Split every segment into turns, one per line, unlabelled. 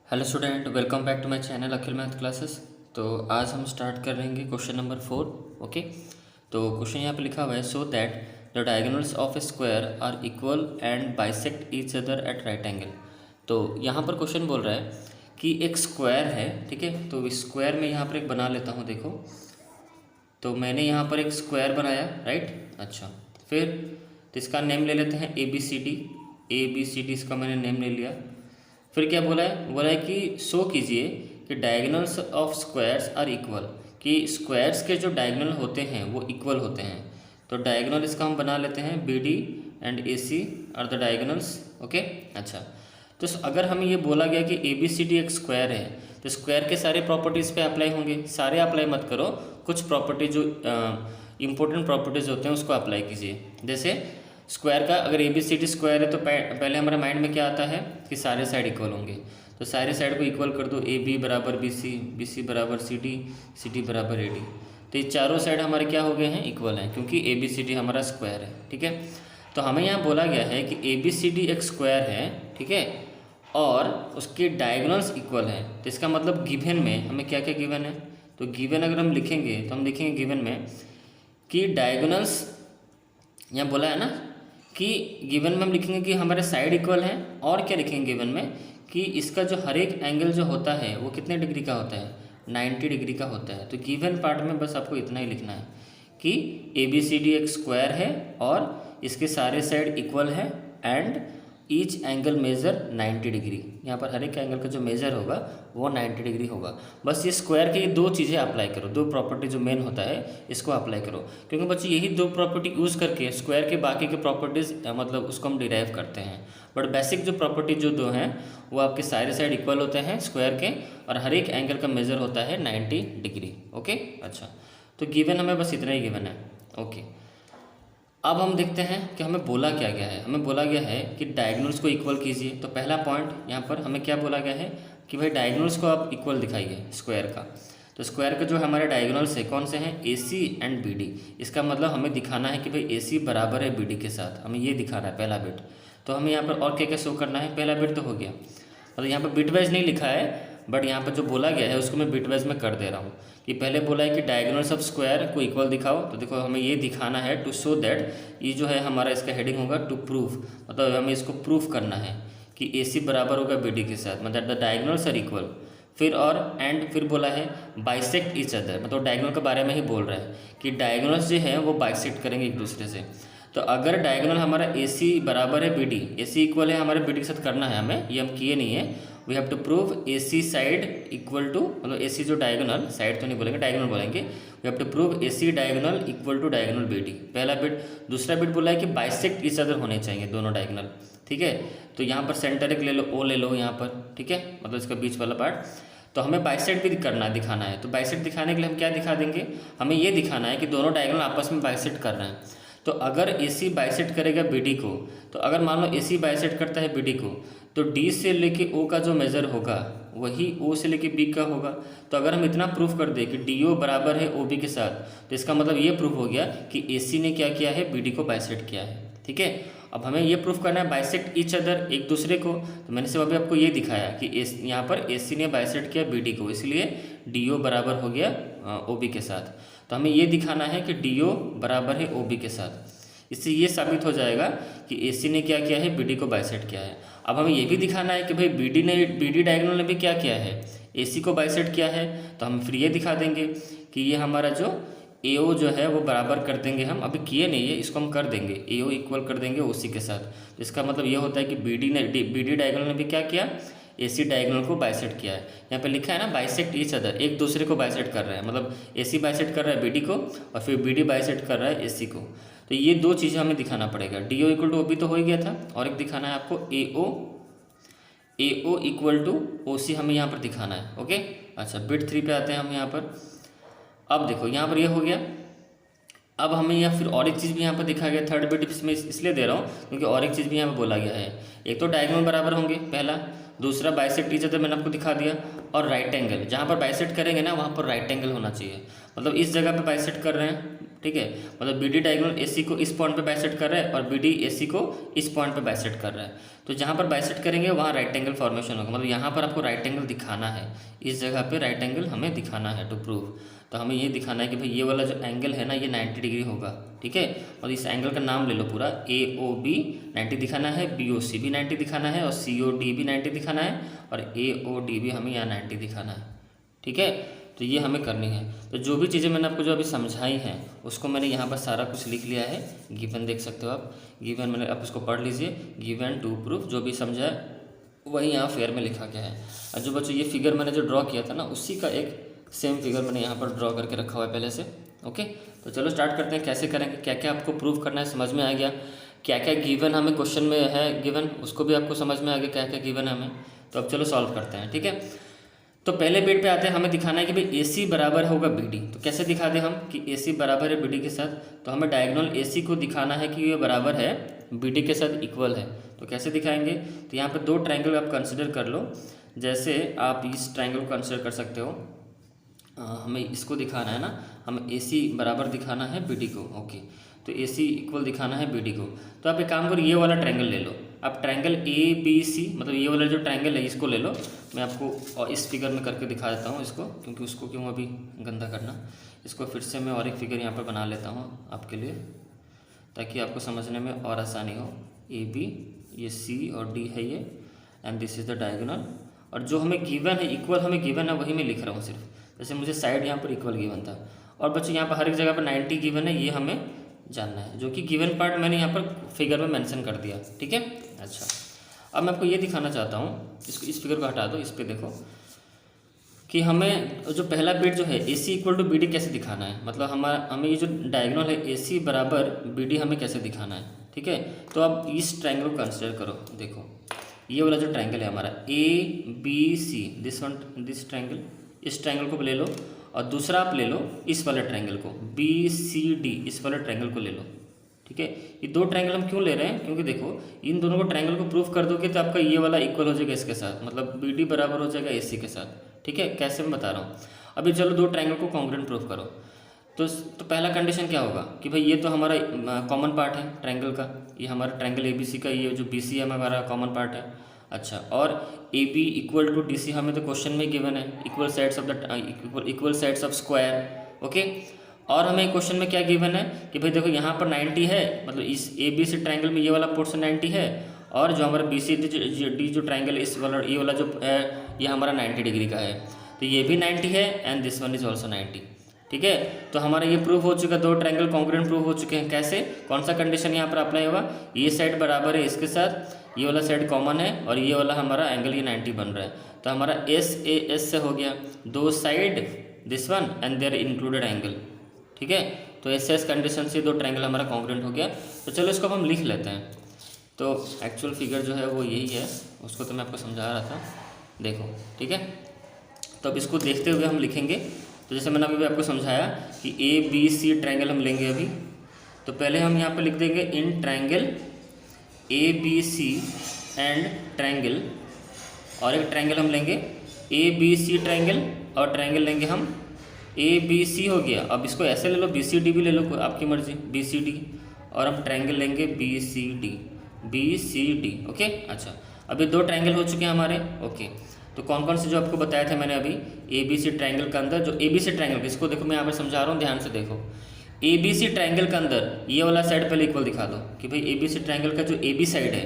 Hello student, welcome back to my channel Akhil math classes. तो आज हम स्टार्ट कर रहेंगे क्वेश्चन नंबर 4। ओके, तो क्वेश्चन यहाँ पे लिखा हुआ है, show that the diagonals of a square are equal and bisect each other at right angle. तो यहाँ पर क्वेश्चन बोल रहा है कि एक स्क्वायर है, ठीक है। तो इस स्क्वायर में यहाँ पर एक बना लेता हूँ। देखो, तो मैंने यहाँ पर एक स्क्वायर बनाया, राइट। अच्छा, फिर तो इसका नेम ले लेते हैं ए बी सी डी। इसका मैंने नेम ले लिया। फिर क्या बोला है कि शो कीजिए कि diagonals of squares are equal, कि स्क्वायर्स के जो डायगोनल होते हैं वो इक्वल होते हैं। तो डायगोनल इसका हम बना लेते हैं, B D and A C are the diagonals. Okay, अच्छा। तो अगर हमें ये बोला गया कि ए बी सी डी एक स्क्वायर है, तो स्क्वायर के सारे प्रॉपर्टीज़ पे अप्लाई होंगे। सारे अप्लाई मत करो, कुछ प्रॉपर्टी जो इंपॉर्टेंट प्रॉपर्टीज़ होते हैं उसको अप्लाई कीजिए। जैसे स्क्वायर का अगर A B C D square है तो पहले हमारे माइंड में क्या आता है कि सारे साइड इक्वल होंगे। तो सारे साइड को इक्वल कर दो, ए बी बराबर बी सी बराबर सी डी बराबर ए डी। तो ये चारों साइड हमारे क्या हो गए हैं, इक्वल हैं, क्योंकि ए बी सी डी हमारा स्क्वायर है, ठीक है। तो हमें यहाँ बोला गया है कि ए बी सी डी एक स्क्वायर है, ठीक है, और उसके डायगोनल्स इक्वल हैं। तो इसका मतलब गिवन में हमें क्या क्या गिवन है, तो गिवन अगर हम लिखेंगे तो हम लिखेंगे गिवन में कि डायगोनल्स, यहाँ बोला है ना कि गिवन में हम लिखेंगे कि हमारे साइड इक्वल हैं, और क्या लिखेंगे गिवन में कि इसका जो हर एक एंगल जो होता है वो कितने डिग्री का होता है, 90 डिग्री का होता है। तो गिवन पार्ट में बस आपको इतना ही लिखना है कि ए बी सी डी एक स्क्वायर है और इसके सारे साइड इक्वल है and each angle measure 90 degree. यहाँ पर हर एक एंगल का जो मेज़र होगा वो 90 डिग्री होगा। बस ये स्क्वायर के ये दो चीज़ें अप्लाई करो, दो प्रॉपर्टी जो मेन होता है इसको अप्लाई करो, क्योंकि बच्चे यही दो प्रॉपर्टी यूज़ करके स्क्वायर के बाकी के प्रॉपर्टीज़ मतलब उसको हम डिराइव करते हैं। बट बेसिक जो प्रॉपर्टी जो दो हैं वो आपके सारे साइड इक्वल होते हैं स्क्वायर के, और हर एक एंगल का मेज़र होता है 90 डिग्री। ओके, अच्छा। तो गिवन हमें बस इतना ही गिवन है। ओके, अब हम देखते हैं कि हमें बोला क्या गया है। हमें बोला गया है कि डायगोनल्स को इक्वल कीजिए। तो पहला पॉइंट यहाँ पर हमें क्या बोला गया है कि भाई डायगोनल्स को आप इक्वल दिखाइए स्क्वायर का। तो स्क्वायर का जो हमारे डायगोनल्स है कौन से हैं, ए सी एंड बी डी। इसका मतलब हमें दिखाना है कि भाई ए सी बराबर है बी डी के साथ, हमें ये दिखाना है पहला बिट। तो हमें यहाँ पर और क्या क्या शो करना है, पहला बिट तो हो गया। मतलब यहाँ पर बिट वाइज नहीं लिखा है, बट यहाँ पर जो बोला गया है उसको मैं बिट वाइज में कर दे रहा हूँ। कि पहले बोला है कि डायगोनल्स ऑफ स्क्वायर को इक्वल दिखाओ। तो देखो हमें ये दिखाना है टू शो दैट, ये जो है हमारा इसका हेडिंग होगा टू प्रूफ, मतलब हमें इसको प्रूफ करना है कि ए सी बराबर होगा बी डी के साथ, मतलब द डायगोनल्स आर इक्वल। फिर और एंड फिर बोला है बाइसेक्ट ईच अदर, मतलब डायगोनल के बारे में ही बोल रहा है कि डायगोनल्स जो है वो बाइसेक्ट करेंगे एक दूसरे से। तो अगर डायगोनल हमारा ए सी बराबर है बी डी, ए सी इक्वल है हमारे बी डी के साथ करना है हमें, ये हम किए नहीं है। We have to prove A C side equal to, मतलब ए सी जो डायगोनल, साइड तो नहीं बोलेंगे डायगोनल बोलेंगे, we have to prove A C diagonal equal to diagonal B D, पहला बिट। दूसरा बिट बोला है कि बाइसेक्ट ईच अदर होने चाहिए दोनों डायगोनल, ठीक है। तो यहाँ पर सेंटर एक ले लो, ओ ले लो यहाँ पर, ठीक है, मतलब इसका बीच वाला पार्ट। तो हमें बाइसेक्ट भी करना दिखाना है। तो बाइसेक्ट दिखाने के लिए हम क्या दिखा देंगे, हमें ये दिखाना है कि दोनों डायगोनल आपस में बाइसेक्ट कर रहे हैं। तो अगर ए सी बाइसेक्ट करेगा बी डी को, तो अगर मान लो ए सी बाइसेक्ट करता है बी डी को, तो डी से लेके ओ का जो मेज़र होगा वही ओ से लेके बी का होगा। तो अगर हम इतना प्रूफ कर दें कि डी ओ बराबर है ओ बी के साथ, तो इसका मतलब ये प्रूफ हो गया कि ए सी ने क्या किया है, बी डी को बाइसेक्ट किया है, ठीक है। अब हमें ये प्रूफ करना है बाइसेक्ट ईच अदर, एक दूसरे को। तो मैंने सिर्फ अभी आपको ये दिखाया कि यहाँ पर ए सी ने बाइसेक्ट किया बी डी को, इसलिए डी ओ बराबर हो गया ओ बी के साथ। तो हमें ये दिखाना है कि डी ओ बराबर है ओ बी के साथ। इससे ये साबित हो जाएगा कि ए सी ने क्या किया है, बी डी को बाइसेक्ट किया है। अब हमें ये भी दिखाना है कि भाई बी डी डायगोनल ने भी क्या किया है, ए सी को बाइसेक्ट किया है। तो हम फिर ये दिखा देंगे कि ये हमारा जो ए ओ जो है वो बराबर कर देंगे, हम अभी किए नहीं है, इसको हम कर देंगे, ए ओ इक्वल कर देंगे ओ सी के साथ। इसका मतलब ये होता है कि बी डी डायगोनल ने भी क्या किया, ए सी डायगोनल को बाइसेक्ट किया है। यहाँ पे लिखा है ना बाइसेक्ट ईच अदर, एक दूसरे को बाइसेक्ट कर रहा है, मतलब ए सी बाइसेक्ट कर रहा है बी डी को और फिर बी डी बाइसेक्ट कर रहा है ए सी को। तो ये दो चीज़ें हमें दिखाना पड़ेगा। D O equal to O B तो हो ही गया था, और एक दिखाना है आपको ए ओ इक्वल टू ओ सी, हमें यहाँ पर दिखाना है। ओके, अच्छा, बिट 3 पे आते हैं हम यहाँ पर। अब देखो यहाँ पर ये हो गया। अब हमें यहाँ फिर और एक चीज़ भी यहाँ पर दिखा गया, थर्ड बिट इसमें इसलिए दे रहा हूँ क्योंकि और एक चीज़ भी यहाँ पर बोला गया है। एक तो डायगोनल बराबर होंगे पहला, दूसरा बाइसेक्ट ईच अदर मैंने आपको दिखा दिया, और राइट एंगल, जहाँ पर बाइसेक्ट करेंगे ना वहाँ पर राइट एंगल होना चाहिए। मतलब इस जगह पे बाइसेक्ट कर रहे हैं, ठीक है, मतलब बी डी डायगोनल ए सी को इस पॉइंट पे बाइसेक्ट कर रहा है और बी डी ए सी को इस पॉइंट पे बाइसेक्ट कर रहा है। तो जहाँ पर बाइसेक्ट करेंगे वहाँ राइट एंगल फॉर्मेशन होगा। मतलब यहाँ पर आपको राइट एंगल दिखाना है, इस जगह पे राइट एंगल हमें दिखाना है टू प्रूव। तो हमें ये दिखाना है कि भाई ये वाला जो एंगल है ना ये 90 डिग्री होगा, ठीक है। और इस एंगल का नाम ले लो पूरा, ए ओ बी 90 दिखाना है, बी ओ सी भी 90 दिखाना है और सी ओ डी भी 90 दिखाना है और ए ओ डी भी हमें यहाँ 90 दिखाना है, ठीक है। तो ये हमें करनी है। तो जो भी चीज़ें मैंने आपको जो अभी समझाई हैं उसको मैंने यहाँ पर सारा कुछ लिख लिया है। गिवन देख सकते हो आप, गिवन मैंने, आप उसको पढ़ लीजिए। गिवन टू प्रूफ, जो भी समझा है वही यहाँ फेयर में लिखा गया है। और जो बच्चों ये फिगर मैंने जो ड्रॉ किया था ना उसी का एक सेम फिगर मैंने यहाँ पर ड्रॉ करके रखा हुआ है पहले से। ओके, तो चलो स्टार्ट करते हैं, कैसे करेंगे, क्या क्या आपको प्रूफ करना है समझ में आ गया, क्या क्या गिवन हमें क्वेश्चन में है गिवन उसको भी आपको समझ में आ गया क्या क्या गिवन है हमें। तो अब चलो सॉल्व करते हैं, ठीक है। तो पहले बेट पे आते हैं, हमें दिखाना है कि भाई ए सी बराबर होगा बी डी। तो कैसे दिखा दें हम कि ए सी बराबर है बी डी के साथ, तो हमें डायगोनल ए सी को दिखाना है कि ये बराबर है बी डी के साथ इक्वल है। तो कैसे दिखाएंगे, तो यहाँ पे दो ट्रायंगल आप कंसिडर कर लो। जैसे आप इस ट्रायंगल को कंसिडर कर सकते हो, हमें इसको दिखाना है ना, हमें ए सी बराबर दिखाना है बी डी को। ओके, तो ए सी इक्वल दिखाना है बी डी को। तो आप एक काम करो, ये वाला ट्रायंगल ले लो आप, ट्रायंगल ए बी सी, मतलब ये वाला जो ट्रायंगल है इसको ले लो। मैं आपको और इस फिगर में करके दिखा देता हूँ इसको, क्योंकि उसको क्यों अभी गंदा करना। इसको फिर से मैं और एक फिगर यहाँ पर बना लेता हूँ आपके लिए, ताकि आपको समझने में और आसानी हो। ए बी, ये सी और डी है ये, and this is the diagonal. और जो हमें गिवन है, इक्वल हमें गिवन है, वही मैं लिख रहा हूँ सिर्फ। जैसे मुझे साइड यहाँ पर इक्वल गिवन था, और बच्चों यहाँ पर हर एक जगह पर 90 गिवन है, ये हमें जानना है, जो कि गिवन पार्ट मैंने यहाँ पर फिगर में मेंशन कर दिया, ठीक है। अच्छा, अब मैं आपको ये दिखाना चाहता हूँ, इसको इस फिगर को हटा दो, इस पर देखो कि हमें जो पहला बिट जो है ए सी इक्वल टू बी डी कैसे दिखाना है। मतलब हमें ये जो डायगोनल है ए सी बराबर बी डी हमें कैसे दिखाना है, ठीक है। तो अब इस ट्रायंगल को कंसिडर करो, देखो ये वाला जो ट्रायंगल है हमारा A B C, this triangle, इस ट्रायंगल को ले लो, और दूसरा आप ले लो इस वाले ट्रायंगल को, बी सी डी, इस वाले ट्रायंगल को ले लो, ठीक है। ये दो ट्रायंगल हम क्यों ले रहे हैं, क्योंकि देखो इन दोनों को ट्रायंगल को प्रूफ कर दोगे तो आपका ये वाला इक्वल हो जाएगा इसके साथ, मतलब बी डी बराबर हो जाएगा ए सी के साथ, ठीक है। कैसे मैं बता रहा हूँ, अभी चलो दो ट्रायंगल को कॉन्ग्रुएंट प्रूफ करो। तो पहला कंडीशन क्या होगा कि भाई ये तो हमारा कॉमन पार्ट है ट्रायंगल का, ये हमारा ट्रायंगल ए बी सी का ये जो बी सी है हमारा कॉमन पार्ट है। अच्छा, और A B equal to D C हमें तो क्वेश्चन में गिवन है, equal sides of the equal sides of square, okay. और हमें क्वेश्चन में क्या गिवन है कि भाई देखो यहाँ पर 90 है, मतलब इस ए बी सी ट्रायंगल में ये वाला पोर्शन 90 है, और जो हमारा बी सी डी जो ट्रायंगल है इस वाला, ये वाला जो है ये हमारा 90 डिग्री का है, तो ये भी 90 है and this one is also 90, ठीक है। तो हमारा ये प्रूफ हो चुका, दो ट्रायंगल कॉन्ग्रुएंट प्रूफ हो चुके हैं। कैसे, कौन सा कंडीशन यहाँ पर अप्लाई होगा, ये साइड बराबर है इसके साथ, ये वाला साइड कॉमन है, और ये वाला हमारा एंगल ये 90 बन रहा है, तो हमारा एस ए एस से हो गया, दो side this one and there included angle, ठीक है। तो एस एस कंडीशन से दो ट्रायंगल हमारा कॉन्ग्रुएंट हो गया। तो चलो इसको हम लिख लेते हैं। तो एक्चुअल फिगर जो है वो यही है, उसको तो मैं आपको समझा रहा था, देखो, ठीक है। तो अब इसको देखते हुए हम लिखेंगे। तो जैसे मैंने अभी आपको समझाया कि ए बी सी ट्रायंगल हम लेंगे अभी, तो पहले हम यहाँ पर लिख देंगे in triangle A B C and triangle, और एक ट्रायंगल हम लेंगे ए बी सी ट्रायंगल, और ट्रायंगल लेंगे हम ए बी सी हो गया। अब इसको ऐसे ले लो, बी सी डी भी ले लो, आपकी मर्जी, बी सी डी, और हम ट्रायंगल लेंगे B C D, B C D, okay. अच्छा, अभी दो ट्रायंगल हो चुके हैं हमारे, ओके। तो कौन कौन से जो आपको बताया था मैंने अभी, ए बी सी ट्रायंगल के अंदर जो ए बी सी ट्रायंगल, इसको देखो मैं यहाँ पर समझा रहा हूँ, ध्यान से देखो। ए बी सी ट्रायंगल के अंदर ये वाला साइड पहले इक्वल दिखा दो कि भाई ए बी सी ट्रायंगल का जो ए बी साइड है,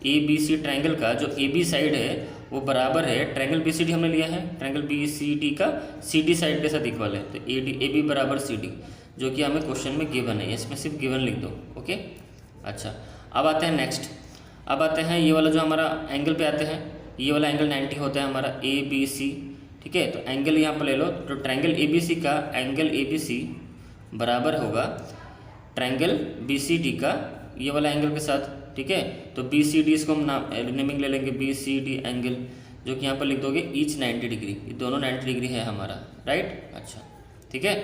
ए बी सी ट्रायंगल का जो ए बी साइड है वो बराबर है ट्रायंगल बी सी डी हमने लिया है, ट्रायंगल बी सी डी का सी डी साइड के साथ इक्वल है, तो ए बी बराबर सी डी, जो कि हमें क्वेश्चन में गिवन है, इसमें सिर्फ गिवन लिख दो, ओके। अच्छा, अब आते हैं नेक्स्ट, अब आते हैं ये वाला जो हमारा एंगल पे आते हैं, ये वाला एंगल 90 होता है हमारा ए बी सी, ठीक है। तो एंगल यहाँ पर ले लो, तो ट्रायंगल ए बी सी का एंगल ए बी सी बराबर होगा ट्रायंगल बी सी डी का ये वाला एंगल के साथ, ठीक है। तो बी सी डी इसको हम नेमिंग ले लेंगे बी सी डी एंगल, जो कि यहाँ पर लिख दोगे ईच 90 डिग्री, ये दोनों 90 डिग्री है हमारा, राइट। अच्छा, ठीक है।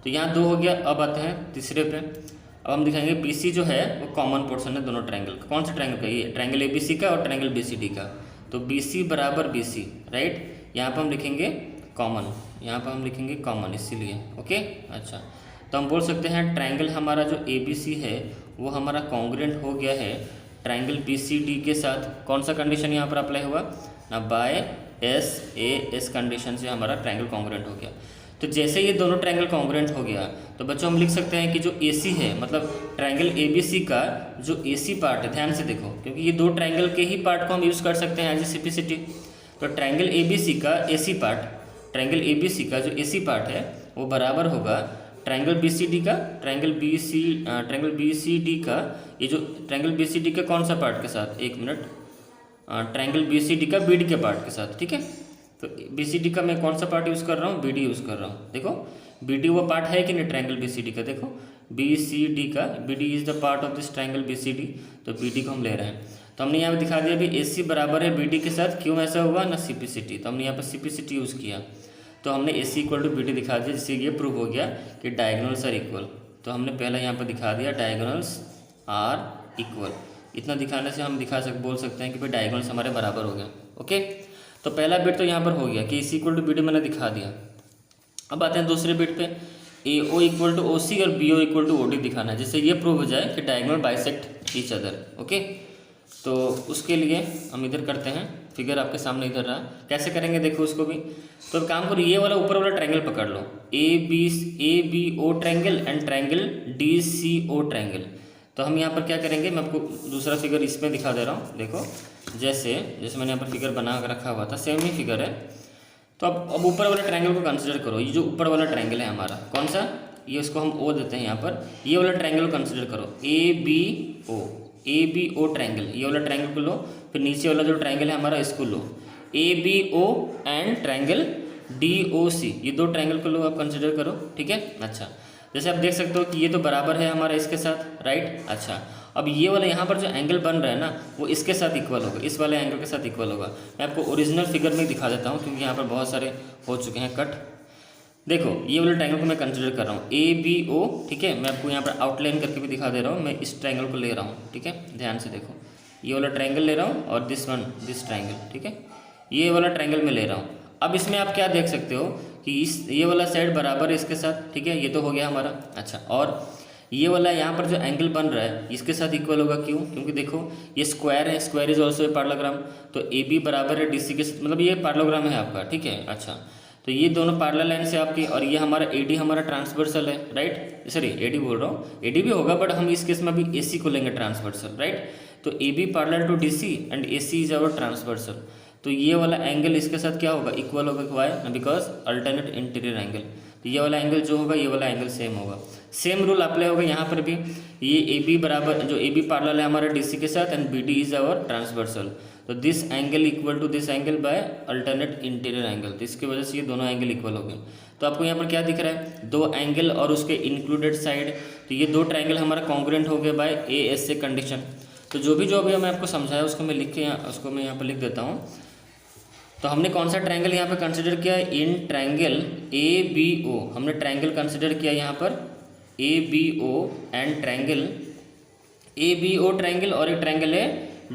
तो यहाँ दो हो गया। अब आते हैं तीसरे पे, अब हम दिखाएंगे बी सी जो है वो कॉमन पोर्शन है दोनों ट्रायंगल का। कौन सा ट्रायंगल का, ये ट्रायंगल ए बी सी का और ट्रायंगल बी सी डी का, तो BC बराबर BC, राइट। यहाँ पर हम लिखेंगे कॉमन, यहाँ पर हम लिखेंगे कॉमन इसीलिए, ओके। अच्छा, तो हम बोल सकते हैं ट्रायंगल हमारा जो ABC है वो हमारा कॉन्ग्रुएंट हो गया है ट्रायंगल BCD के साथ। कौन सा कंडीशन यहाँ पर अप्लाई हुआ ना, बाय SAS कंडीशन से हमारा ट्रायंगल कॉन्ग्रुएंट हो गया। तो जैसे ये दोनों ट्रायंगल कॉन्ग्रुएंट हो गया तो बच्चों हम लिख सकते हैं कि जो AC है, मतलब ट्रायंगल ABC का जो AC पार्ट है, ध्यान से देखो क्योंकि ये दो ट्रायंगल के ही पार्ट को हम यूज़ कर सकते हैं एज ए सिम्प्लिसिटी। तो ट्रायंगल ABC का AC पार्ट, ट्रायंगल ABC का जो AC पार्ट है वो बराबर होगा ट्रायंगल BCD का, ट्रायंगल BCD का, ये जो ट्रायंगल BCD का कौन सा पार्ट के साथ, एक मिनट, ट्रायंगल BCD का BD के पार्ट के साथ, ठीक है। तो BCD का मैं कौन सा पार्ट यूज़ कर रहा हूँ, BD यूज़ कर रहा हूँ। देखो BD वो पार्ट है कि नहीं ट्रायंगल BCD का, देखो BCD का, BD is the part of this triangle BCD, तो BD को हम ले रहे हैं। तो हमने यहाँ पे दिखा दिया अभी AC बराबर है BD के साथ, क्यों ऐसा हुआ ना, CPCT, तो हमने यहाँ पर CPCT यूज़ किया, तो हमने AC इक्वल टू BD दिखा दिया, जिससे ये प्रूव हो गया कि डायगोनल्स आर इक्वल। तो हमने पहला यहाँ पर दिखा दिया डायगोनल्स आर इक्वल। इतना दिखाने से हम बोल सकते हैं कि भाई डायगोनल्स हमारे बराबर हो गए, ओके। तो पहला बिट तो यहाँ पर हो गया कि AC इक्वल टू BD मैंने दिखा दिया। अब आते हैं दूसरे बिट पे, AO इक्वल टू OC और BO इक्वल टू OD दिखाना है, जिससे ये प्रूव हो जाए कि diagonal bisect each other, okay. तो उसके लिए हम इधर करते हैं, फिगर आपके सामने इधर रहा, कैसे करेंगे देखो उसको भी। तो अब काम करो, ये वाला ऊपर वाला ट्रायंगल पकड़ लो, ABO triangle and triangle DCO triangle. तो हम यहाँ पर क्या करेंगे, मैं आपको दूसरा फिगर इसमें दिखा दे रहा हूँ, देखो जैसे मैंने यहाँ पर फिगर बना कर रखा हुआ था, सेम ही फिगर है। तो अब ऊपर वाले ट्रायंगल को कंसिडर करो, ये जो ऊपर वाला ट्रायंगल है हमारा कौन सा, ये इसको हम O देते हैं यहाँ पर, ये वाला ट्रायंगल को कंसिडर करो, ABO ट्रायंगल, ये वाला ट्रायंगल को लो, फिर नीचे वाला जो ट्रायंगल है हमारा इसको लो, ABO एंड ट्रायंगल DOC, ये दो ट्रायंगल को लो आप कंसिडर करो, ठीक है। अच्छा, जैसे आप देख सकते हो कि ये तो बराबर है हमारा इसके साथ, राइट। अच्छा, अब ये वाला यहाँ पर जो एंगल बन रहा है ना वो इसके साथ इक्वल होगा, इस वाले एंगल के साथ इक्वल होगा। मैं आपको ओरिजिनल फिगर में दिखा देता हूँ क्योंकि यहाँ पर बहुत सारे हो चुके हैं कट। देखो ये वाले ट्रायंगल को मैं कंसिडर कर रहा हूँ ABO, ठीक है। मैं आपको यहाँ पर आउटलाइन करके भी दिखा दे रहा हूँ, मैं इस ट्रायंगल को ले रहा हूँ, ठीक है। ध्यान से देखो, ये वाला ट्रायंगल ले रहा हूँ और दिस ट्रायंगल, ठीक है, ये वाला ट्रायंगल में ले रहा हूँ। अब इसमें आप क्या देख सकते हो कि ये वाला साइड बराबर है इसके साथ, ठीक है, ये तो हो गया हमारा। अच्छा, और ये वाला यहाँ पर जो एंगल बन रहा है इसके साथ इक्वल होगा, क्यों, क्योंकि देखो ये स्क्वायर है, square is also a parallelogram, तो AB बराबर है DC के साथ, मतलब ये पैरेललोग्राम है आपका, ठीक है। अच्छा, तो ये दोनों पैरेलल लाइन से आपकी, और ये हमारा AD हमारा ट्रांसवर्सल है, राइट, सॉरी AD बोल रहा हूँ, AD भी होगा बट हम इस केस में अभी AC को लेंगे ट्रांसवर्सल, राइट। तो AB parallel to DC and AC is our transversal. तो ये वाला एंगल इसके साथ क्या होगा, इक्वल होगा, why, because alternate interior angle. तो ये वाला एंगल जो होगा ये वाला एंगल सेम होगा, सेम रूल अप्लाई होगा यहाँ पर भी। ये AB बराबर, जो AB पैरेलल है हमारे DC के साथ and BD is our transversal, तो this angle equal to this angle by alternate interior angle, तो इसकी वजह से ये दोनों एंगल इक्वल हो गए। तो आपको यहाँ पर क्या दिख रहा है, दो एंगल और उसके इंक्लूडेड साइड, तो ये दो ट्रायंगल हमारा कॉन्ग्रुएंट हो गए बाय ASA कंडीशन। तो जो भी मैं आपको समझाया उसको मैं लिख के उसको मैं यहाँ पर लिख देता हूँ। तो हमने कौन सा ट्रायंगल यहाँ पे कंसिडर किया, इन ट्रायंगल ABO हमने ट्रायंगल कंसिडर किया यहाँ पर ABO and triangle ABO triangle, और एक ट्रायंगल है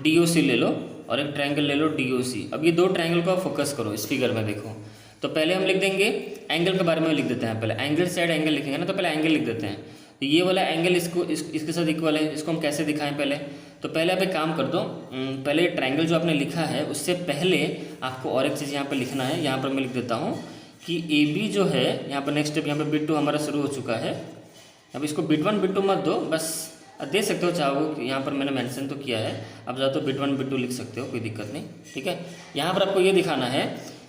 DOC ले लो, और एक ट्रायंगल ले लो DOC। अब ये दो ट्रायंगल को फोकस करो इस फिगर में देखो। तो पहले हम लिख देंगे एंगल के बारे में लिख देते हैं, पहले एंगल साइड एंगल लिखेंगे ना, तो पहले एंगल लिख देते हैं। तो ये वाला एंगल इसके साथ इक्वल है, इसको हम कैसे दिखाएं पहले। तो पहले आप एक काम कर दो, पहले ट्रायंगल जो आपने लिखा है उससे पहले आपको और एक चीज़ यहाँ पर लिखना है। यहाँ पर मैं लिख देता हूँ कि AB जो है यहाँ पर नेक्स्ट स्टेप, यहाँ पर बिट 2 हमारा शुरू हो चुका है। अब इसको बिट 1 बिट 2 मत दो, बस दे सकते हो चाहो, यहाँ पर मैंने मेंशन तो किया है, अब चाहो तो बिट 1 बिट 2 लिख सकते हो, कोई दिक्कत नहीं, ठीक है। यहाँ पर आपको ये दिखाना है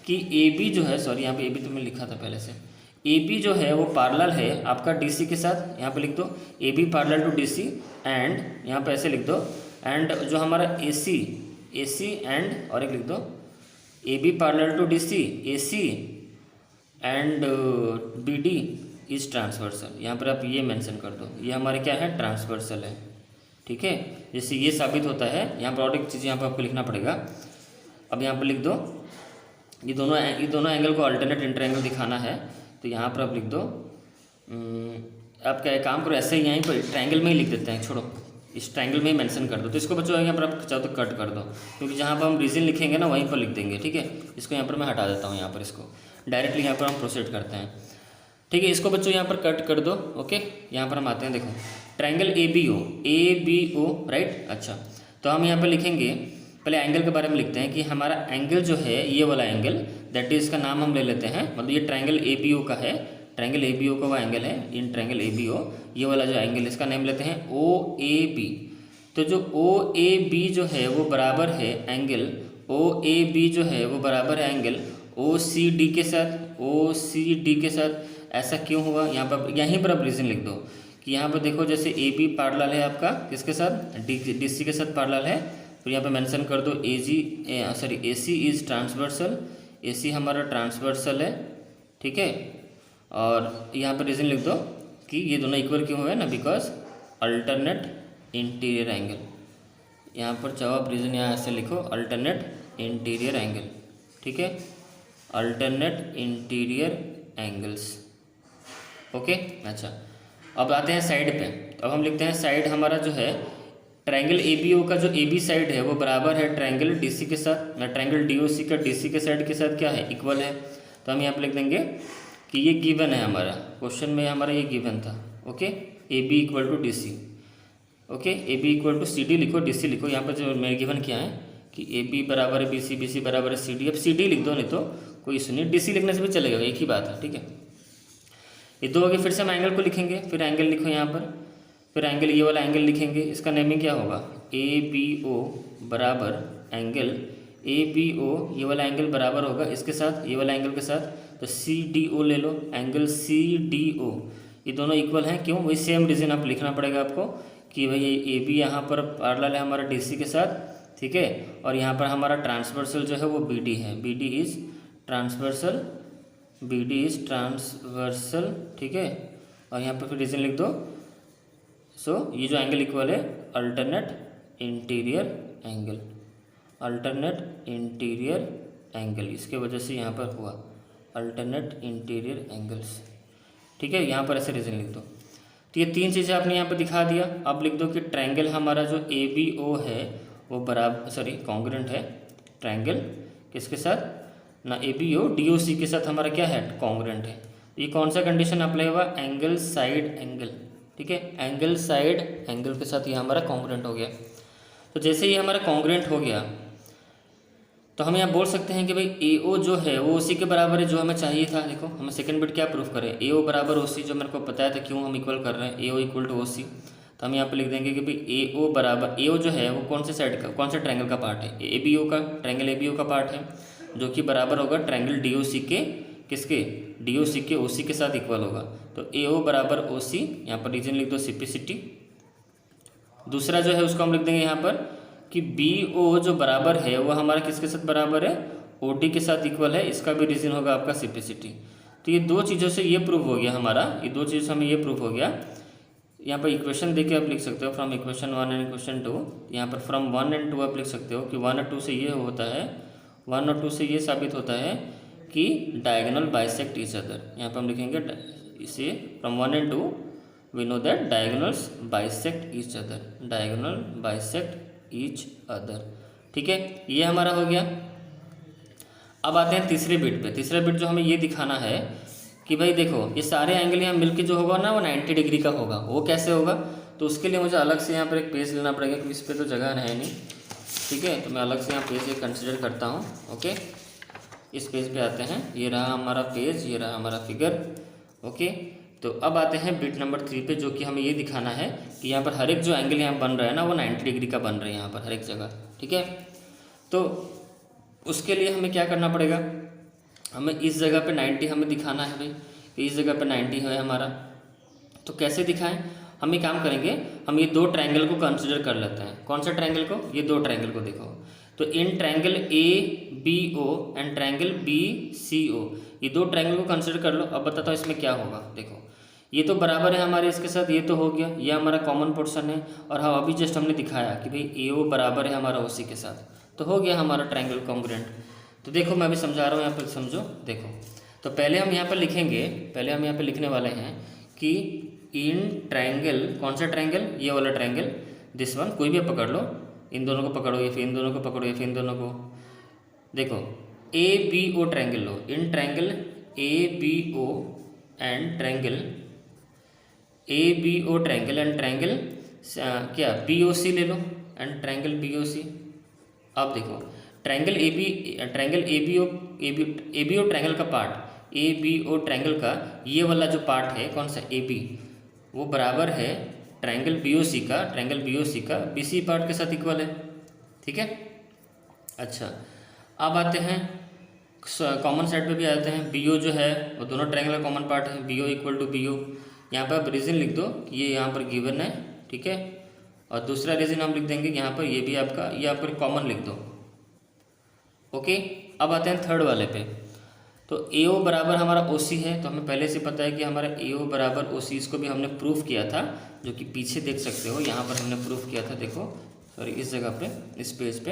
कि AB जो है, सॉरी यहाँ पे AB तो मैंने लिखा था पहले से, AB जो है वो पैरेलल है आपका DC के साथ, यहाँ पे लिख दो AB parallel to DC, and यहाँ पे ऐसे लिख दो, एंड जो हमारा AC एंड, और एक लिख दो AB parallel to DC AC and BD is transversal. यहाँ पर आप ये मेंशन कर दो, ये हमारे क्या है, ट्रांसवर्सल है, ठीक है। जैसे ये साबित होता है, यहाँ पर और एक चीज़ यहाँ पर आपको लिखना पड़ेगा। अब यहाँ पर लिख दो ये दोनों एंगल को अल्टरनेट इंटरएंगल दिखाना है, तो यहाँ पर आप लिख दो, आप क्या काम करो ऐसे ही यहीं पर ट्रायंगल में ही लिख देते हैं, छोड़ो इस ट्रायंगल में ही मेंशन कर दो। तो इसको बच्चों यहाँ पर आप चाहो तो कट कर दो, क्योंकि जहाँ पर हम रीजन लिखेंगे ना वहीं पर लिख देंगे, ठीक है। इसको यहाँ पर मैं हटा देता हूँ, यहाँ पर इसको डायरेक्टली यहाँ पर हम प्रोसीड करते हैं, ठीक है। इसको बच्चों यहाँ पर कट कर दो, ओके। यहाँ पर हम आते हैं, देखो triangle A B O, right. अच्छा, तो हम यहाँ पर लिखेंगे, पहले एंगल के बारे में लिखते हैं कि हमारा एंगल जो है ये वाला एंगल, दैट इज इसका नाम हम ले लेते हैं, मतलब ये ट्रायंगल ए बी ओ का है, ट्रायंगल ए बी ओ का वो एंगल है, इन ट्रायंगल ए बी ओ, ये वाला जो एंगल इसका नेम लेते हैं ओ ए बी। तो जो ओ ए बी जो है वो बराबर है एंगल, ओ ए बी जो है वो बराबर है एंगल ओ सी डी के साथ, ओ सी डी के साथ। ऐसा क्यों हुआ, यहाँ पर यहीं पर आप रीज़न लिख दो कि यहाँ पर देखो जैसे ए बी पैरेलल है आपका किसके साथ, डी सी के साथ पैरेलल है, तो यहाँ पे मेंशन कर दो ए सी इज ट्रांसवर्सल, ए सी हमारा ट्रांसवर्सल है, ठीक है। और यहाँ पर रीज़न लिख दो कि ये दोनों इक्वल क्यों हुए ना, बिकॉज अल्टरनेट इंटीरियर एंगल। यहाँ पर चाहो आप रीज़न यहाँ ऐसे लिखो, अल्टरनेट इंटीरियर एंगल, ठीक है, अल्टरनेट इंटीरियर एंगल्स, ओके। अच्छा, अब आते हैं साइड पे। अब हम लिखते हैं साइड हमारा जो है ट्रायंगल ए बी ओ का जो ए बी साइड है वो बराबर है ट्रायंगल डी सी के साथ, या ट्रायंगल डी ओ सी का डी सी के साइड के साथ क्या है, इक्वल है। तो हम यहाँ पे लिख देंगे कि ये गिवन है, हमारा क्वेश्चन में हमारा ये गिवन था, okay. A B equal to D C, okay, A B equal to C D लिखो, डी सी लिखो। यहाँ पर जो मेरे गिवन क्या है कि ए बी बराबर है बी सी बराबर है सी डी। अब सी डी लिख दो, नहीं तो कोई इशू नहीं, डी सी लिखने से भी चलेगा, एक ही बात है, ठीक है। ये दो आगे फिर से हम एंगल को लिखेंगे, फिर एंगल लिखो यहाँ पर, फिर एंगल ये वाला एंगल लिखेंगे, इसका नेमिंग क्या होगा, ए बी ओ बराबर एंगल ए बी ओ, ये वाला एंगल बराबर होगा इसके साथ, ये वाला एंगल के साथ, तो सी डी ओ ले लो, एंगल सी डी ओ, ये दोनों इक्वल हैं, क्यों, वही सेम रीज़न आप लिखना पड़ेगा आपको कि भाई ए बी यहाँ पर पैरेलल है हमारा डी सी के साथ, ठीक है। और यहाँ पर हमारा ट्रांसवर्सल जो है वो बी डी है, B D is transversal, B D is transversal, ठीक है। और यहाँ पर फिर रीज़न लिख दो, सो ये जो एंगल इक्वल है alternate interior angle, alternate interior angle, इसके वजह से यहाँ पर हुआ अल्टरनेट इंटीरियर एंगल्स, ठीक है। यहाँ पर ऐसे रीज़न लिख दो। तो ये तीन चीज़ें आपने यहाँ पर दिखा दिया। अब लिख दो कि ट्रायंगल हमारा जो ए बी ओ है वो बराबर कॉन्ग्रुएंट है, ट्रायंगल किसके साथ ना, ए बी ओ डी ओ सी के साथ हमारा क्या है, कॉन्ग्रुएंट है। ये कौन सा कंडीशन अप्लाई हुआ, एंगल साइड एंगल, ठीक है, एंगल साइड एंगल के साथ ये हमारा कॉन्ग्रुएंट हो गया। तो जैसे ये हमारा कॉन्ग्रुएंट हो गया तो हम यहाँ बोल सकते हैं कि भाई ए ओ जो है वो उसी के बराबर है जो हमें चाहिए था। देखो हमें सेकंड बिट क्या प्रूफ करें, ए ओ बराबर ओ सी, जो मेरे को बताया था क्यों हम इक्वल कर रहे हैं, ए ओ इक्वल टू ओ सी। तो हम यहाँ पे लिख देंगे कि भाई ए ओ बराबर, ए ओ जो है वो कौन से साइड का, कौन से ट्रायंगल का पार्ट है, ए बी ओ का, ट्रायंगल ए बी ओ का पार्ट है, जो कि बराबर होगा ट्रायंगल डी ओ सी के, किसके, डी ओ सी के ओ सी के साथ इक्वल होगा। तो ए ओ बराबर ओ सी, यहाँ पर रीजन लिख दो सिम्प्लिसिटी। दूसरा जो है उसको हम लिख देंगे यहाँ पर कि बी ओ जो बराबर है वो हमारा किसके साथ बराबर है, ओ डी के साथ इक्वल है, इसका भी रीजन होगा आपका सिम्प्लिसिटी। तो ये दो चीज़ों से ये प्रूव हो गया हमारा, ये दो चीज़ों से हमें ये प्रूव हो गया। यहाँ पर इक्वेशन देके आप लिख सकते हो फ्रॉम इक्वेशन 1 एंड इक्वेशन 2, यहाँ पर फ्रॉम 1 एंड 2 आप लिख सकते हो कि 1 और 2 से ये होता है, 1 और 2 से ये साबित होता है कि डायगोनल बाइसेक्ट ईच अदर। यहाँ पर हम लिखेंगे इसे from 1 and 2 we know that diagonals bisect each other, diagonal bisect each other, ठीक है, ये हमारा हो गया। अब आते हैं तीसरे बिट पे। तीसरा बिट जो हमें ये दिखाना है कि भाई देखो ये सारे एंगल यहाँ मिलके जो होगा ना वो 90 डिग्री का होगा। वो कैसे होगा, तो उसके लिए मुझे अलग से यहाँ पर एक पेज लेना पड़ेगा क्योंकि इस पर तो जगह है नहीं, ठीक है। तो मैं अलग से यहाँ पेज एक कंसिडर करता हूँ, ओके। इस पेज पे आते हैं, ये रहा हमारा पेज, ये रहा हमारा फिगर, ओके। तो अब आते हैं बिट नंबर 3 पे, जो कि हमें ये दिखाना है कि यहाँ पर हर एक जो एंगल यहाँ बन रहा है ना वो 90 डिग्री का बन रहा है यहाँ पर हर एक जगह, ठीक है। तो उसके लिए हमें क्या करना पड़ेगा, हमें इस जगह पे 90 हमें दिखाना है भाई, कि इस जगह पे 90 है हमारा। तो कैसे दिखाएं, हम ये काम करेंगे, हम ये दो ट्रायंगल को कंसिडर कर लेते हैं। कौन सा ट्रायंगल को, ये दो ट्रायंगल को देखो। तो in triangle A B O and triangle B C O, ये दो ट्रायंगल को कंसिडर कर लो। अब बताता हूँ इसमें क्या होगा। देखो ये तो बराबर है हमारे इसके साथ, ये तो हो गया, ये हमारा कॉमन पोर्शन है। और हाँ अभी जस्ट हमने दिखाया कि भाई ए ओ बराबर है हमारा ओ सी के साथ, तो हो गया हमारा ट्रायंगल कॉन्ग्रुएंट। तो देखो मैं अभी समझा रहा हूँ, यहाँ पर समझो। देखो तो पहले हम यहाँ पर लिखेंगे, पहले हम यहाँ पर लिखने वाले हैं कि इन ट्रायंगल, कौन सा ट्रायंगल, ये वाला ट्रायंगल, दिस वन, कोई भी पकड़ लो, इन दोनों को पकड़ो या फिर इन दोनों को पकड़ो या फिर इन दोनों को। देखो ए बी ओ ट्रायंगल लो, in triangle A B O and triangle A B O triangle and triangle क्या बी ओ सी ले लो and triangle B O C. अब देखो triangle A B O triangle का part, A B O triangle का ये वाला जो पार्ट है कौन सा ए बी, वो बराबर है ट्रायंगल बी ओ सी का, ट्रायंगल बी ओ सी का बी सी पार्ट के साथ इक्वल है। ठीक है। अच्छा अब आते हैं कॉमन साइड पे भी आते हैं। बी ओ जो है वो दोनों ट्रायंगल का कॉमन पार्ट है, B O equal to B O. यहाँ पर आप रीज़न लिख दो कि ये यहाँ पर गिवन है, ठीक है, और दूसरा रीज़न हम लिख देंगे यहाँ पर, ये भी आपका यहाँ पर कॉमन लिख दो। ओके। अब आते हैं थर्ड वाले पे। तो ए ओ बराबर हमारा ओ सी है, तो हमें पहले से पता है कि हमारा ए ओ बराबर ओ सी, इसको भी हमने प्रूफ किया था, जो कि पीछे देख सकते हो, यहाँ पर हमने प्रूफ किया था। देखो सॉरी इस जगह पे, इस पेज पे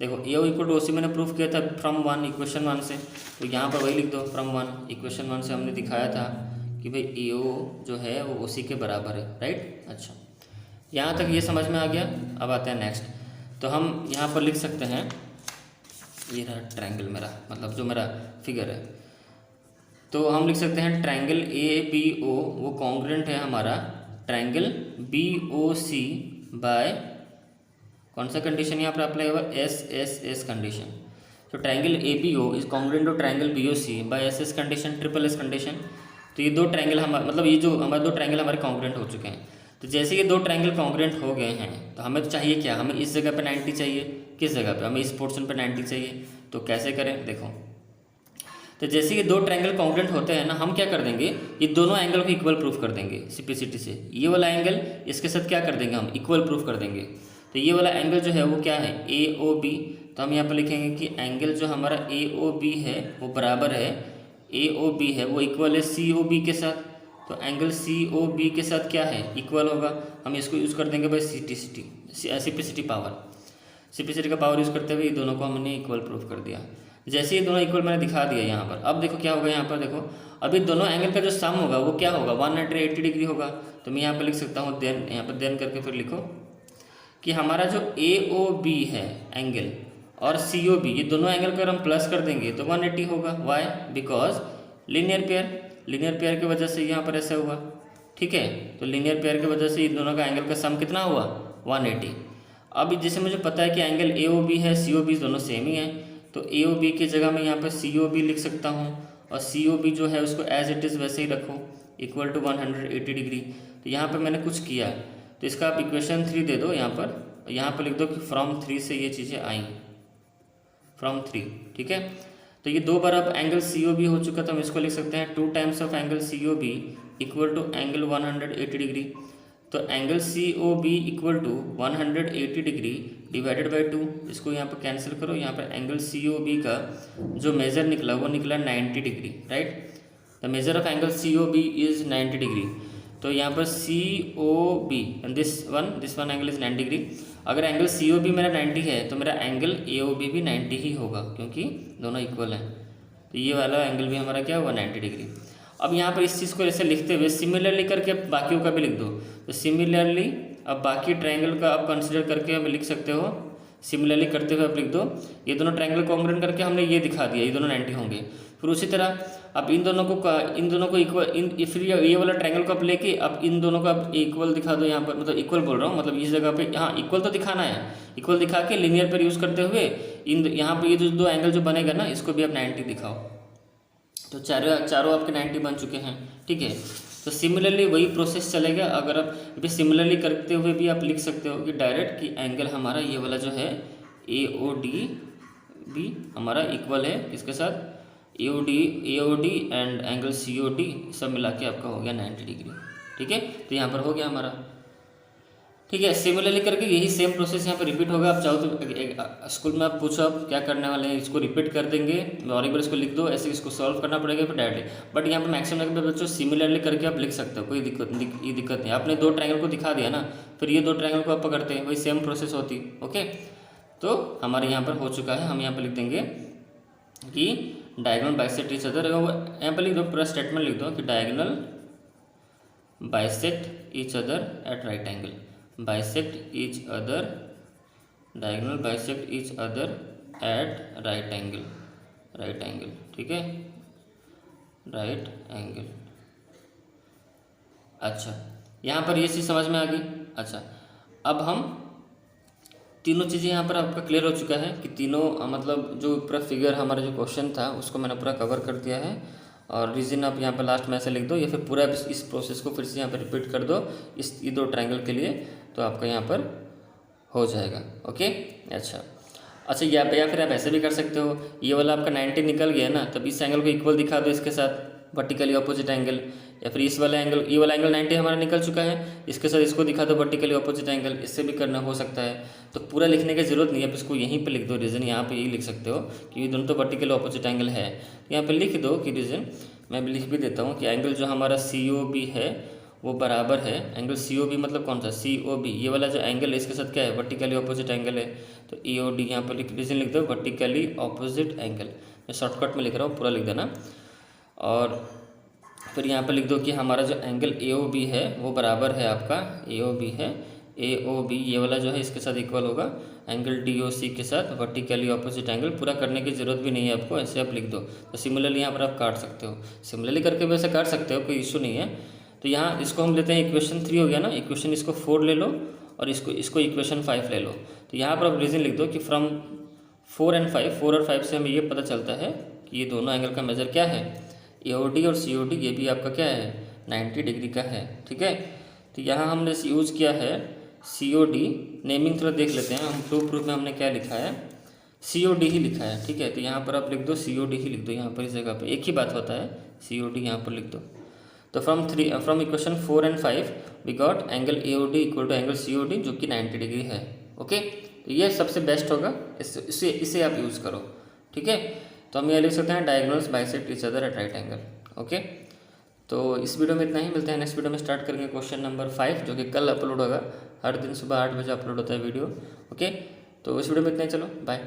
देखो ए ओ इक्वल टू ओ सी मैंने प्रूफ किया था फ्रॉम वन, इक्वेशन 1 से। तो यहाँ पर वही लिख दो फ्रॉम 1, इक्वेशन 1 से हमने दिखाया था कि भाई ए ओ जो है वो ओ सी के बराबर है, राइट। अच्छा यहाँ तक ये समझ में आ गया। अब आते हैं नेक्स्ट। तो हम यहाँ पर लिख सकते हैं, ये रहा ट्रायंगल मेरा, मतलब जो मेरा फिगर है, तो हम लिख सकते हैं ट्रायंगल ए बी ओ वो कॉन्ग्रुएंट है हमारा triangle B O C by कौन सा कंडीशन यहाँ पर अप्लाई होगा, एस एस एस कंडीशन। तो triangle A B O is congruent to triangle B O C by S S condition, triple S condition. तो ये दो ट्रायंगल हमारे, मतलब ये जो हमारे दो ट्रायंगल हमारे कॉन्ग्रुएंट हो चुके हैं। तो जैसे ये दो ट्रायंगल कॉन्ग्रुएंट हो गए हैं, तो हमें तो चाहिए क्या, हमें इस जगह पे 90 चाहिए, किस जगह पे, हमें इस पोर्शन पे 90 चाहिए। तो कैसे करें, देखो तो जैसे ये दो ट्रायंगल कॉन्ग्रुएंट होते हैं ना, हम क्या कर देंगे, ये दोनों एंगल को इक्वल प्रूफ कर देंगे सिंप्लिसिटी से। ये वाला एंगल इसके साथ क्या कर देंगे, हम इक्वल प्रूफ कर देंगे। तो ये वाला एंगल जो है वो क्या है, ए ओ बी। तो हम यहाँ पर लिखेंगे कि एंगल जो हमारा ए ओ बी है वो बराबर है, ए ओ बी है वो इक्वल है सी ओ बी के साथ। तो एंगल सी ओ बी के साथ क्या है, इक्वल होगा। हम इसको यूज़ कर देंगे भाई सिंप्लिसिटी पावर, सिंप्लिसिटी का पावर यूज़ करते हुए ये दोनों को हमने इक्वल प्रूफ कर दिया। जैसे ये दोनों इक्वल मैंने दिखा दिया यहाँ पर। अब देखो क्या होगा, यहाँ पर देखो अभी दोनों एंगल का जो सम होगा वो क्या होगा, 180 डिग्री होगा। तो मैं यहाँ पर लिख सकता हूँ देन, यहाँ पर देन करके फिर लिखो कि हमारा जो ए ओ बी है एंगल और सी ओ बी, ये दोनों एंगल को अगर हम प्लस कर देंगे तो 180 होगा। वाई, बिकॉज लीनियर पेयर की वजह से यहाँ पर ऐसा हुआ। ठीक है, तो लीनियर पेयर की वजह से इन दोनों का एंगल का सम कितना हुआ, 180। अब जैसे मुझे पता है कि एंगल ए ओ बी है, सी ओ बी दोनों सेम ही है, तो ए ओ बी की जगह मैं यहाँ पर सी ओ बी लिख सकता हूँ, और सी ओ बी जो है उसको एज इट इज़ वैसे ही रखो, इक्वल टू 180 डिग्री। तो यहाँ पर मैंने कुछ किया, तो इसका आप इक्वेशन 3 दे दो यहाँ पर लिख दो कि फ्रॉम 3 से ये चीज़ें आई, फ्रॉम 3। ठीक है, तो ये दो बार अब एंगल सी ओ बी हो चुका, तो हम इसको लिख सकते हैं 2 times of angle C O B equal to angle 180 degree. तो angle C O B equal to 180 degree divided by 2, इसको यहाँ पर कैंसिल करो। यहाँ पर एंगल सी ओ बी का जो मेजर निकला वो निकला 90 degree, right. The measure of angle C O B is 90 degree. तो यहाँ पर C O B this one angle is 90 degree. अगर एंगल सी ओ बी मेरा 90 है तो मेरा एंगल ए ओ बी भी 90 ही होगा, क्योंकि दोनों इक्वल हैं। तो ये वाला एंगल भी हमारा क्या हुआ, 90 डिग्री। अब यहाँ पर इस चीज़ को ऐसे लिखते हुए सिमिलरली करके बाकियों का भी लिख दो। तो सिमिलरली अब बाकी ट्रायंगल का आप कंसिडर करके अब लिख सकते हो, सिमिलरली करते हुए आप लिख दो। ये दोनों ट्रायंगल कॉन्ग्रुएंट करके हमने ये दिखा दिया, ये दोनों 90 होंगे। फिर उसी तरह अब इन दोनों को इक्वल, फिर ये वाला ट्रायंगल को आप लेके अब इन दोनों को आप इक्वल दिखा दो। यहाँ पर मतलब इक्वल बोल रहा हूँ, मतलब इस जगह पे हाँ इक्वल तो दिखाना है, इक्वल दिखा के लीनियर पर यूज़ करते हुए यहाँ पर ये जो दो एंगल जो बनेगा ना, इसको भी आप 90 दिखाओ। तो चारों आपके 90 बन चुके हैं। ठीक है, तो सिमिलरली वही प्रोसेस चलेगा। अगर आप अभी सिमिलरली करते हुए भी आप लिख सकते हो कि डायरेक्ट कि एंगल हमारा ये वाला जो है ए ओ डी बी हमारा इक्वल है इसके साथ, A O D and angle C O D सब मिला के आपका हो गया 90 डिग्री। ठीक है, तो यहाँ पर हो गया हमारा। ठीक है, सिमिलरली करके यही सेम प्रोसेस यहाँ पर रिपीट होगा। आप चाहो तो स्कूल में आप पूछो आप क्या करने वाले हैं, इसको रिपीट कर देंगे और एक बार इसको लिख दो, ऐसे इसको सॉल्व करना पड़ेगा फिर डायरेक्टली। बट यहाँ पर मैक्सिमम जगह पे बच्चों सिमिलरली करके आप लिख सकते हो, कोई दिक्कत नहीं। आपने दो ट्रायंगल को दिखा दिया ना, फिर ये दो ट्रायंगल को आप पकड़ते हैं, वही सेम प्रोसेस होती। ओके, तो हमारे यहाँ पर हो चुका है। हम यहाँ पर लिख देंगे कि डायगोनल बाइसेक्ट ईच अदर, यहाँ पर लिख दो, पूरा स्टेटमेंट लिख दो कि diagonal bisect each other at right angle. Bisect each other, diagonal bisect each other at right angle, right angle, ठीक है, राइट एंगल। अच्छा, यहाँ पर ये चीज़ समझ में आ गई। अच्छा, अब हम तीनों चीज़ें यहाँ पर आपका क्लियर हो चुका है कि तीनों मतलब जो पूरा फिगर हमारा जो क्वेश्चन था उसको मैंने पूरा कवर कर दिया है। और रीजन आप यहाँ पर लास्ट में ऐसे लिख दो या फिर पूरा इस प्रोसेस को फिर से यहाँ पर रिपीट कर दो ये दो ट्रायंगल के लिए, तो आपका यहाँ पर हो जाएगा। ओके, अच्छा या फिर आप ऐसे भी कर सकते हो, ये वाला आपका 90 निकल गया ना, तब इस एंगल को इक्वल दिखा दो इसके साथ वर्टिकली ऑपोजिट एंगल, या फिर इस वाला एंगल, ये वाला एंगल 90 हमारा निकल चुका है, इसके साथ इसको दिखा दो वर्टिकली ऑपोजिट एंगल, इससे भी करना हो सकता है। तो पूरा लिखने की जरूरत नहीं है, आप इसको यहीं पे लिख दो रीज़न, यहाँ पे यही लिख सकते हो कि ये दोनों तो वर्टिकली ऑपोजिट एंगल है। तो यहाँ पे लिख दो कि रीज़न, मैं लिख भी देता हूँ कि एंगल जो हमारा COB है वो बराबर है, एंगल COB मतलब कौन सा COB, ये वाला जो एंगल है इसके साथ क्या है वर्टिकली ऑपोजिट एंगल है, तो EOD यहाँ पर रीजन लिख दो वर्टिकली ऑपोजिट एंगल। मैं शॉर्टकट में लिख रहा हूँ, पूरा लिख देना। और फिर यहाँ पर लिख दो कि हमारा जो एंगल AOB है वो बराबर है आपका, AOB है, AOB ये वाला जो है इसके साथ इक्वल होगा एंगल DOC के साथ वर्टिकली ऑपोजिट एंगल। पूरा करने की ज़रूरत भी नहीं है आपको, ऐसे आप लिख दो। तो सिमिलरली यहाँ पर आप काट सकते हो, सिमिलरली करके वैसे काट सकते हो, कोई इशू नहीं है। तो यहाँ इसको हम लेते हैं इक्वेशन 3 हो गया ना, इक्वेशन इसको 4 ले लो और इसको इक्वेशन 5 ले लो। तो यहाँ पर आप रीजन लिख दो कि फ्रॉम 4 और 5 से हमें ये पता चलता है कि ये दोनों एंगल का मेजर क्या है, AOD और COD ये भी आपका क्या है 90 डिग्री का है, ठीक है। तो यहाँ हमने यूज़ किया है COD, नेमिंग थोड़ा देख लेते हैं हम, प्रूफ में हमने क्या लिखा है COD ही लिखा है, ठीक है। तो यहाँ पर आप लिख दो COD ही लिख दो, यहाँ पर इस जगह पर एक ही बात होता है, COD यहाँ पर लिख दो। तो फ्रॉम इक्वेशन 4 और 5 we got angle AOD equal to angle COD जो कि 90 डिग्री है। ओके, तो ये सबसे बेस्ट होगा, इसे आप यूज़ करो, ठीक है। तो हम ये लिख सकते हैं diagonals bisect each other at right angle. Okay, तो इस वीडियो में इतना ही, मिलते हैं नेक्स्ट वीडियो में। स्टार्ट करेंगे क्वेश्चन नंबर 5 जो कि कल अपलोड होगा, हर दिन सुबह 8 बजे अपलोड होता है वीडियो। ओके, तो इस वीडियो में इतना ही, चलो बाय।